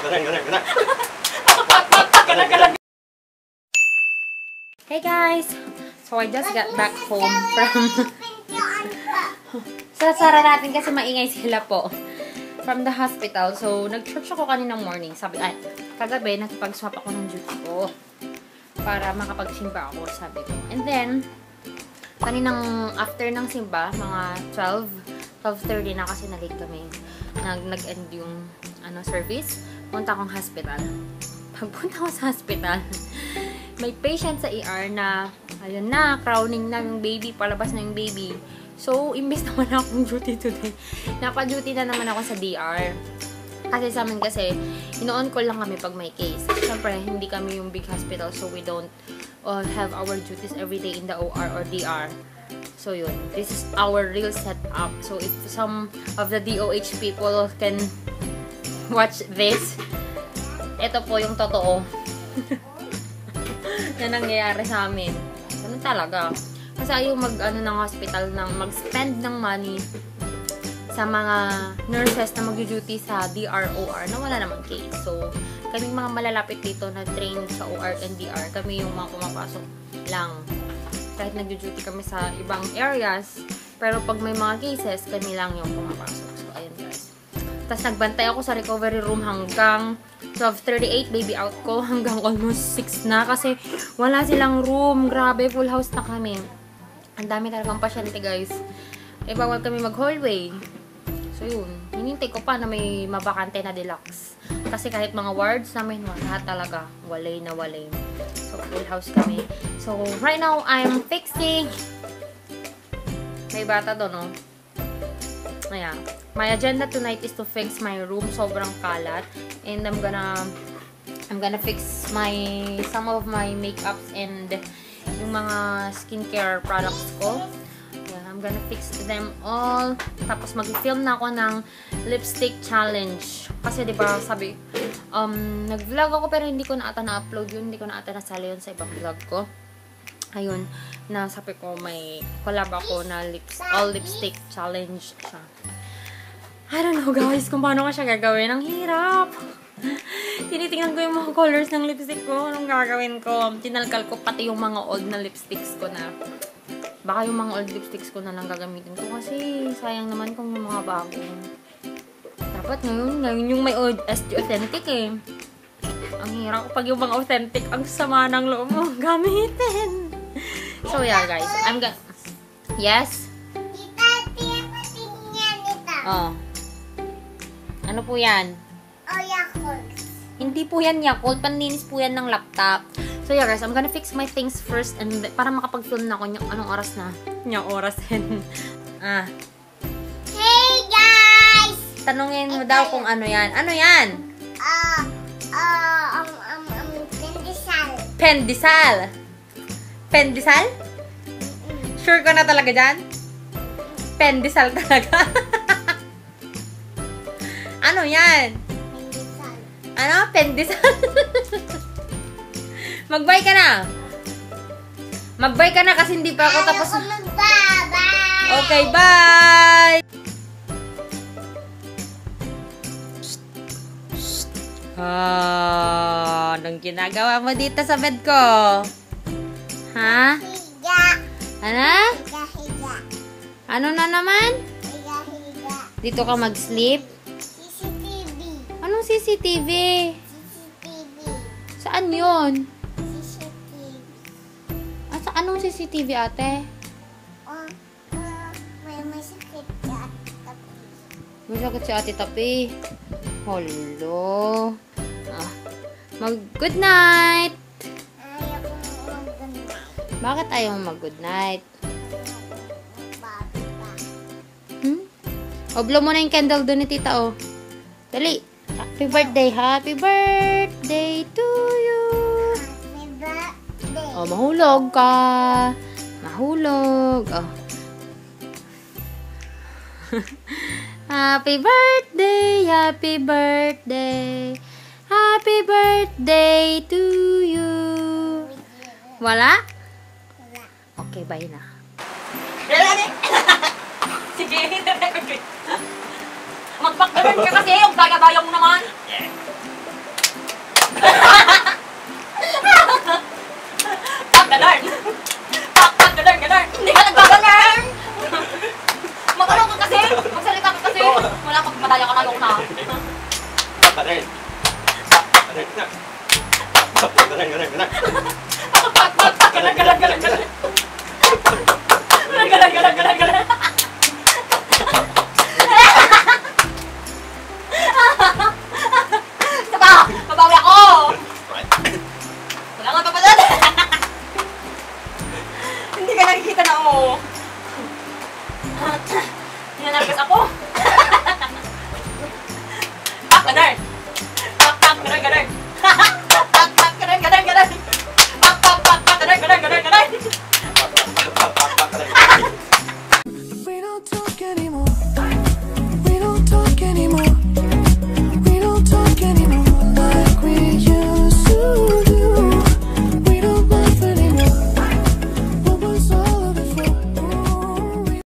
Hey guys! So I just got back home from... Sara natin kasi maingay sila po. From the hospital. So, nag-church ako kaninang morning. Kagabi, nakipag-swap ako ng duty ko. Para makapag-simba ako, sabi ko. And then, kaninang after ng simba, mga 12:30 na kasi na-late kami. Nag-end yung service. Punta akong hospital. Pagpunta ko sa hospital, may patient sa ER na, ayun na, crowning na yung baby, palabas na yung baby. So, imbes naman akong duty today, napa-duty na naman ako sa DR. Kasi sa amin kasi, ino-on call lang kami pag may case. Siyempre, hindi kami yung big hospital, so we don't have our duties every day in the OR or DR. So, yun. This is our real setup. So, if some of the DOH people can watch this, ito po yung totoo na nangyayari sa amin. Ano talaga? Kasi ayaw ng hospital mag-spend ng money sa mga nurses na mag-duty sa DR, OR na wala namang case. So, kaming mga malalapit dito na train sa OR and DR, kami yung mga pumapasok lang. Kahit nag-duty kami sa ibang areas, pero pag may mga cases, kami lang yung pumapasok. So, ayun guys. Tapos nagbantay ako sa recovery room hanggang 12:38, baby out ko, hanggang almost 6 na kasi wala silang room. Grabe, full house na kami. Ang dami talagang pasyente guys. Eh, bawal kami mag-hallway. So, yun. Hinintay ko pa na may mabakante na deluxe. Kasi kahit mga wards namin, wala talaga. Walay na walay. So, full house kami. So, right now, I'm fixing... May bata doon, no? Ayan. My agenda tonight is to fix my room. Sobrang kalat. And I'm gonna fix some of my makeups and yung mga skincare products ko. Yeah, I'm gonna fix them all. Tapos mag-film na ako ng lipstick challenge. Kasi diba sabi, nag-vlog ako pero hindi ko na ata na-upload yun. Hindi ko na ata nasali yun sa ibang vlog ko. Ayun, na sabi ko may collab ako na all lipstick challenge siya. I don't know guys kung paano ko siya gagawin. Ang hirap. Tinitingnan ko yung mga colors ng lipstick ko. Anong gagawin ko? Tinalkal ko pati yung mga old na lipsticks ko na. Baka yung mga old lipsticks ko na lang gagamitin ko. Kasi sayang naman kung yung mga bago. Dapat ngayon yung may old SG Authentic eh. Ang hirap pag yung mga authentic, ang sama ng loob mo gamitin. So yeah guys, Yes? Tita, tingnan nita. Oh. Ano po yan? Oh, Yakult. Hindi po yan Yakult. Panlinis po yan ng laptop. So yeah guys, I'm gonna fix my things first and para makapag-film na ako anong oras na. Yung oras din. Hey guys! Tanungin mo daw kung ano yan. Ano yan? Pendisal. Pendisal. Pendisal? Sure ka na talaga dyan? Pendisal talaga. Ano yan? Pendisal. Ano? Pendisal? Mag-bye ka na. Mag-bye ka na kasi hindi pa ako tapos. Ayaw ko mag-bye. Okay, bye! Anong ginagawa mo dito sa bed ko? Ha? Higa. Ano? Higa, higa. Ano na naman? Higa, higa. Dito ka mag-sleep? CCTV. Anong CCTV? CCTV. Saan yun? CCTV. Anong CCTV ate? May sakit ka. May sakit si ate Tapi. Hello. Mag-good night. Ayaw ko mag-good. Bakit ayaw mag-good night? O, blow mo na yung candle doon ni tita, oh. Dali. Happy birthday. Happy birthday to you. Happy birthday. Oh, mahulog ka. Mahulog. Oh. Happy birthday. Happy birthday. Happy birthday to you. Wala? Wala. Okay, bye na. Sige, mag-background ka kasi. Yung gagabaya mo naman. Galing. Galing na. Galing, galing, galing. Galang, galang, galang, galang. Galang, galang, galang, galang, galang.